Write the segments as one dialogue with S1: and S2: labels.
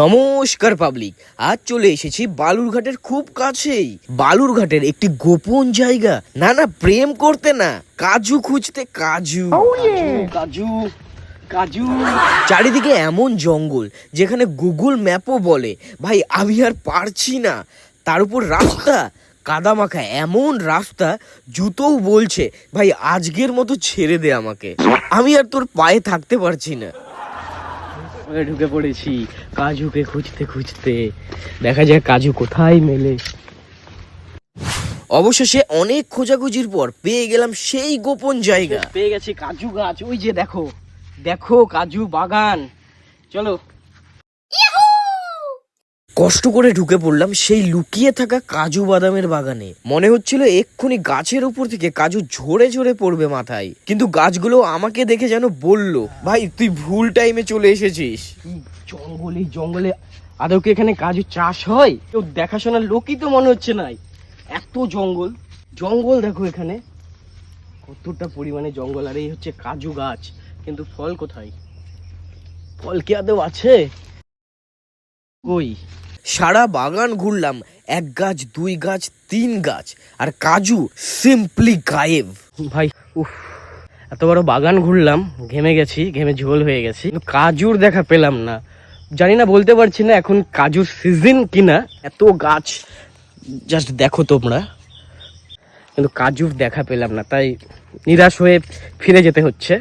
S1: নমস্কার পাবলিক, আজ চলে এসেছি বালুরঘাটের খুব কাছেই। বালুরঘাটের একটি গোপন জায়গা, না প্রেম করতে না, কাজু খুঁজতে। কাজু কাজু কাজু চারিদিকে এমন জঙ্গল যেখানে গুগল ম্যাপও বলে ভাই আমি আর পারছি না। তার উপর রাস্তা কাদামাখা, এমন রাস্তা জুতোও বলছে ভাই আজকের মতো ছেড়ে দে আমাকে, আমি আর তোর পায়ে থাকতে পারছি না। ঢুকে পড়েছি কাজুকে খুঁজতে খুঁজতে, দেখা যায় কাজু কোথায় মেলে। অবশেষে অনেক খোঁজাখুঁজির পর পেয়ে গেলাম সেই গোপন জায়গা। পেয়ে গেছি কাজু গাছ, ওই যে দেখো দেখো কাজু বাগান। চলো, কষ্ট করে ঢুকে পড়লাম সেই লুকিয়ে থাকা কাজু বাদামের বাগানে। মনে হচ্ছিল এক্ষুনি গাছের উপর থেকে কাজু ঝরে ঝরে পড়বে মাথায়, কিন্তু গাছগুলো আমাকে দেখে যেন বলল ভাই তুই ভুল টাইমে চলে এসেছিস। জঙ্গলে জঙ্গলে আদৌ কি এখানে কাজু চাষ হয়? কেউ দেখাশোনার লোকই তো মনে হচ্ছে নাই। এত জঙ্গল জঙ্গল, দেখো এখানে কতটা পরিমাণে জঙ্গল, আর এই হচ্ছে কাজু গাছ, কিন্তু ফল কোথায়? ফল কি আদৌ আছে? কই? সারা বাগান ঘুরলাম, এক গাছ দুই গাছ তিন গাছ, আর কাজু সিম্পলি গায়েব। ভাই উফ, এত বড় বাগান ঘুরলাম, ঘেমে গেছি, ঘেমে ঝোল হয়ে গেছি, কিন্তু কাজুর দেখা পেলাম না। জানি না, বলতে পারছি না এখন কাজুর সিজন কিনা। এত গাছ জাস্ট দেখো তোমরা, কিন্তু কাজুর দেখা পেলাম না, তাই নিরাশ হয়ে ফিরে যেতে হচ্ছে।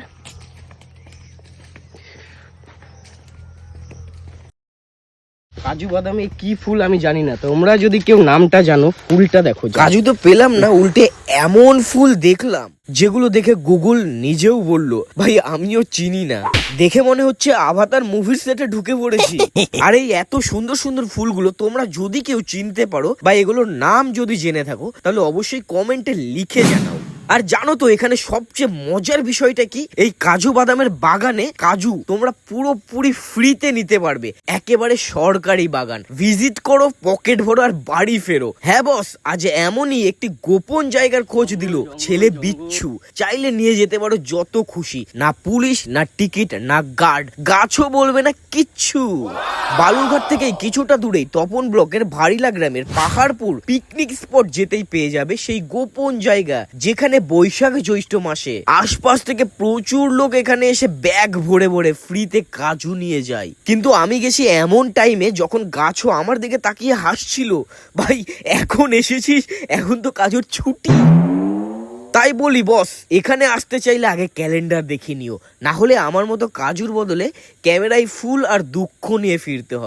S1: কাজু বাদামে কি ফুল আমি জানি না, তোমরা যদি কেউ নামটা জানো ফুলটা দেখো। কাজু তো পেলাম না, উল্টে এমন ফুল দেখলাম যেগুলো দেখে গুগল নিজেও বলল ভাই আমিও চিনি না। দেখে মনে হচ্ছে আভাতার মুভির সেটে ঢুকে পড়েছি। আর এই এত সুন্দর সুন্দর ফুলগুলো তোমরা যদি কেউ চিনতে পারো বা এগুলোর নাম যদি জেনে থাকো তাহলে অবশ্যই কমেন্টে লিখে জানাও। আর জানো তো এখানে সবচেয়ে মজার বিষয়টা কি? এই কাজু বাদামের বাগানে কাজু তোমরা পুরোপুরি ফ্রিতে নিতে পারবে, একেবারে সরকারি বাগান। ভিজিট করো, পকেট ভরো আর বাড়ি ফেরো। হ্যাঁ বস, আজ এমনই একটি গোপন জায়গার খোঁজ দিল ছেলে বিচ্ছু। চাইলে নিয়ে যেতে পারো যত খুশি, না পুলিশ না টিকিট না গার্ড, গাছও বলবে না কিচ্ছু। বালুরঘাট থেকে কিছুটা দূরেই তপন ব্লকের ভারিলা গ্রামের পাহাড়পুর পিকনিক স্পট যেতেই পেয়ে যাবে সেই গোপন জায়গা, যেখানে বৈশাখ জ্যৈষ্ঠ মাসে আশপাশ থেকে প্রচুর লোক এখানে এসে ব্যাগ ভরে ভরে ফ্রিতে কাজু নিয়ে যায়। কিন্তু আমি গেছি এমন টাইমে যখন গাছও আমার দিকে তাকিয়ে হাসছিল। ভাই এখন এসেছিস, এখন তো কাজুর ছুটি। তাই বলি বস, এখানে আসতে চাইলে আগে ক্যালেন্ডার দেখে নিও, না হলে আমার মতো কাজুর বদলে ক্যামেরায় ফুল আর দুঃখ নিয়ে ফিরতে হবে।